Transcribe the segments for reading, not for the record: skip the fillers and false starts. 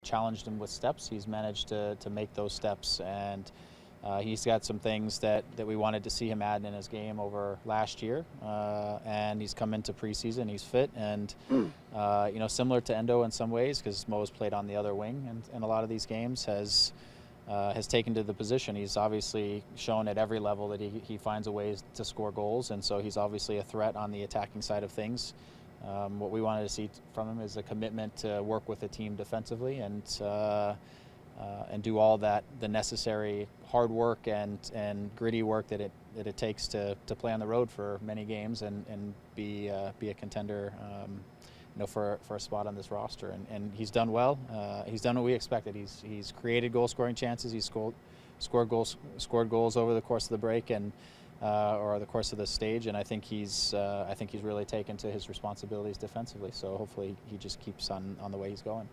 challenged him with steps, he's managed to make those steps, and he's got some things that we wanted to see him add in his game over last year, and he's come into preseason, he's fit, and similar to Endo in some ways, because Mo's played on the other wing and in a lot of these games, has taken to the position. He's obviously shown at every level that he finds a way to score goals, and so he's obviously a threat on the attacking side of things. What we wanted to see from him is a commitment to work with the team defensively and do all the necessary hard work and gritty work that it takes to play on the road for many games and be a contender, for a spot on this roster. And he's done well. He's done what we expected. He's created goal scoring chances. He's scored goals over the course of the break or the course of the stage. And I think he's really taken to his responsibilities defensively. So hopefully he just keeps on the way he's going.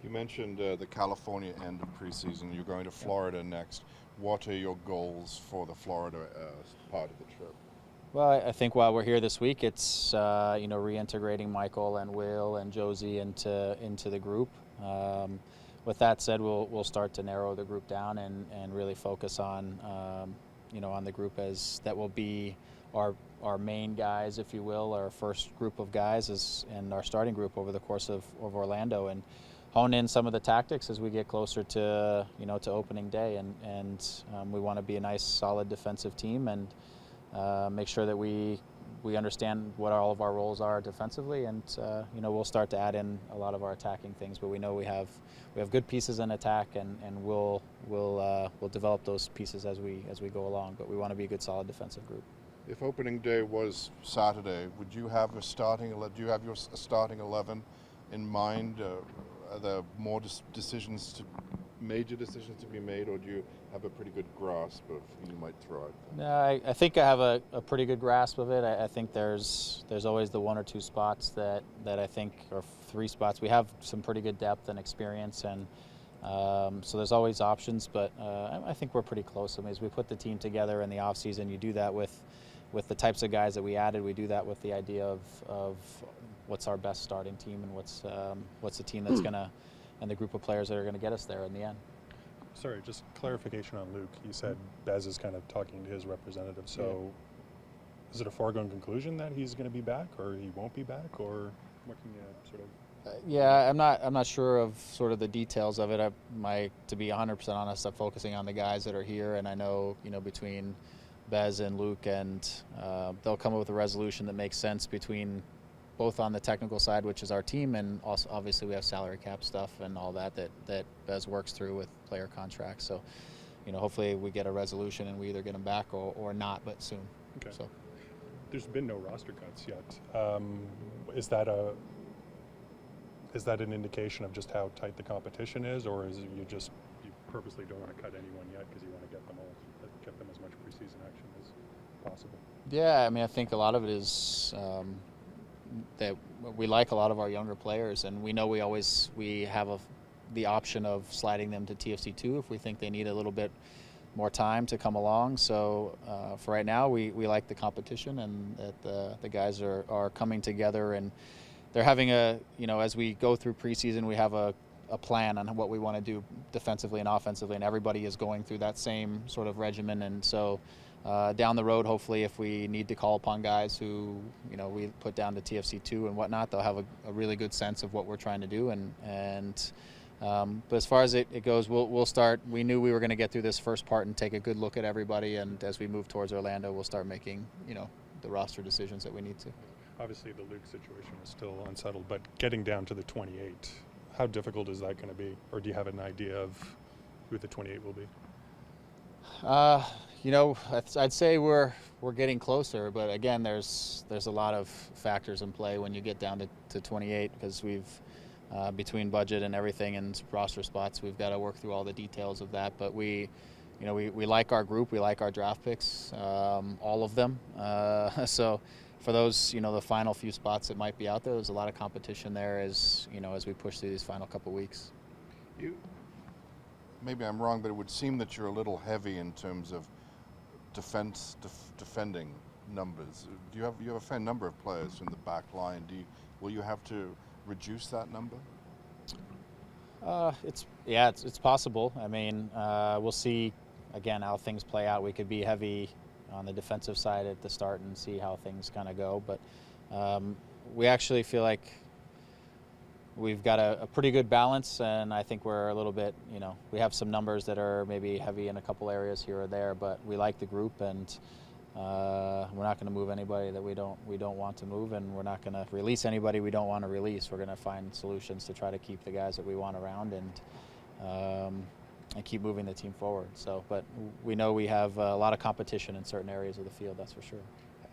You mentioned the California end of preseason. You're going to Florida next. What are your goals for the Florida part of the trip? Well, I think while we're here this week, it's reintegrating Michael and Will and Josie into the group. With that said, we'll start to narrow the group down and really focus on on the group as that will be our main guys, if you will, our first group of guys and our starting group over the course of Orlando, and hone in some of the tactics as we get closer to to opening day, and we want to be a nice solid defensive team and make sure that we understand what all of our roles are defensively, and we'll start to add in a lot of our attacking things, but we know we have good pieces in attack, and we'll develop those pieces as we go along, but we want to be a good solid defensive group. If opening day was Saturday, would you have do you have your starting 11 in mind? Are there more major decisions to be made, or do you have a pretty good grasp of who you might throw out there? No, I think I have a pretty good grasp of it. I think there's always the one or two spots that I think, or three spots. We have some pretty good depth and experience, and so there's always options, but I think we're pretty close. I mean, as we put the team together in the off season, you do that with the types of guys that we added. We do that with the idea of what's our best starting team and what's the team that's gonna, and the group of players that are gonna get us there in the end. Sorry, just clarification on Luke. You said Bez is kind of talking to his representative. So is it a foregone conclusion that he's going to be back, or he won't be back, or what can you sort of? Yeah, I'm not sure of sort of the details of it. To be 100% honest, I'm focusing on the guys that are here, and I know between Bez and Luke, and they'll come up with a resolution that makes sense between both on the technical side, which is our team, and also obviously we have salary cap stuff and all that Bez works through with player contracts. So, hopefully we get a resolution and we either get him back or not, but soon. Okay. So, there's been no roster cuts yet. Is that an indication of just how tight the competition is, or is it you purposely don't want to cut anyone yet because you want to get them as much preseason action as possible? Yeah, I mean, I think a lot of it is that we like a lot of our younger players, and we know we have the option of sliding them to TFC2 if we think they need a little bit more time to come along. So for right now, we like the competition, and that the guys are coming together, and they're having as we go through preseason, we have a plan on what we want to do defensively and offensively, and everybody is going through that same sort of regimen. And so down the road, hopefully, if we need to call upon guys who we put down to TFC2 and whatnot, they'll have a really good sense of what we're trying to do. But as far as it goes, we'll start. We knew we were going to get through this first part and take a good look at everybody, and as we move towards Orlando, we'll start making the roster decisions that we need to. Obviously, the Luke situation is still unsettled, but getting down to the 28, how difficult is that going to be, or do you have an idea of who the 28 will be? I'd say we're getting closer, but again, there's a lot of factors in play when you get down to 28, because we've between budget and everything and roster spots, we've got to work through all the details of that. But we like our group, we like our draft picks, all of them. So for those, the final few spots that might be out there, there's a lot of competition there as we push through these final couple weeks. Maybe I'm wrong, but it would seem that you're a little heavy in terms of defending numbers. You have a fair number of players in the back line. Will you have to reduce that number? It's possible. I mean, we'll see again how things play out. We could be heavy on the defensive side at the start and see how things kind of go, but we actually feel like we've got a pretty good balance, and I think we're a little bit, we have some numbers that are maybe heavy in a couple areas here or there, but we like the group, and we're not going to move anybody that we don't want to move, and we're not going to release anybody we don't want to release. We're going to find solutions to try to keep the guys that we want around and keep moving the team forward. So, but we know we have a lot of competition in certain areas of the field, that's for sure.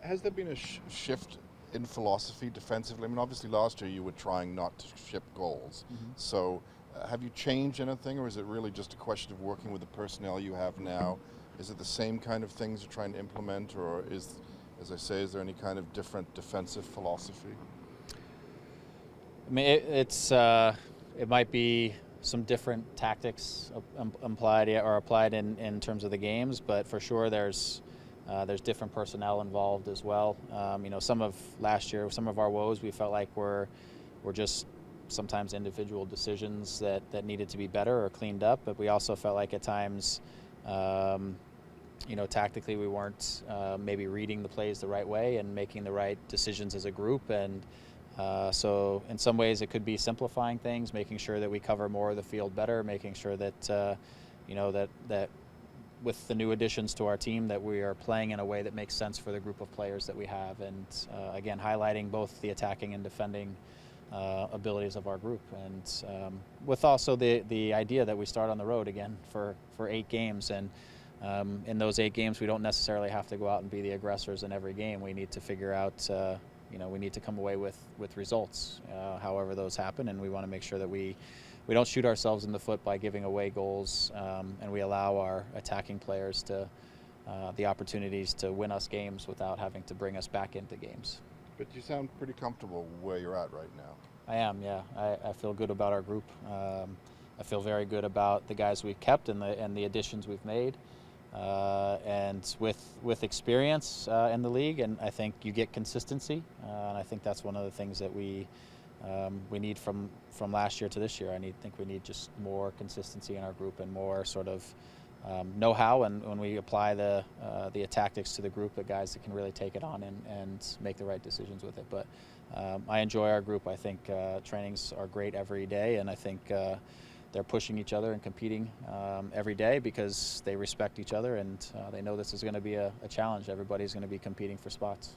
Has there been a shift in philosophy defensively? I mean, obviously last year you were trying not to ship goals. Mm-hmm. So have you changed anything, or is it really just a question of working with the personnel you have now? Is it the same kind of things you're trying to implement, or is there any kind of different defensive philosophy? I mean, it might be some different tactics applied in terms of the games, but for sure there's different personnel involved as well. Some of last year, some of our woes, we felt like were just sometimes individual decisions that needed to be better or cleaned up, but we also felt like at times, tactically we weren't maybe reading the plays the right way and making the right decisions as a group. And so in some ways it could be simplifying things, making sure that we cover more of the field better, making sure that, that with the new additions to our team that we are playing in a way that makes sense for the group of players that we have. And again, highlighting both the attacking and defending abilities of our group, and with also the idea that we start on the road again for 8 games, and in those 8 games we don't necessarily have to go out and be the aggressors in every game. We need to figure out we need to come away with results, however those happen, and we want to make sure that we don't shoot ourselves in the foot by giving away goals, and we allow our attacking players to the opportunities to win us games without having to bring us back into games. But you sound pretty comfortable where you're at right now. I am, yeah. I feel good about our group. I feel very good about the guys we've kept and the additions we've made. And with experience in the league, and I think you get consistency. And I think that's one of the things that we need from last year to this year. think we need just more consistency in our group and more sort of know-how, and when we apply the tactics to the group, the guys that can really take it on and make the right decisions with it. But I enjoy our group. I think trainings are great every day, and I think they're pushing each other and competing every day because they respect each other, and they know this is going to be a challenge. Everybody's going to be competing for spots.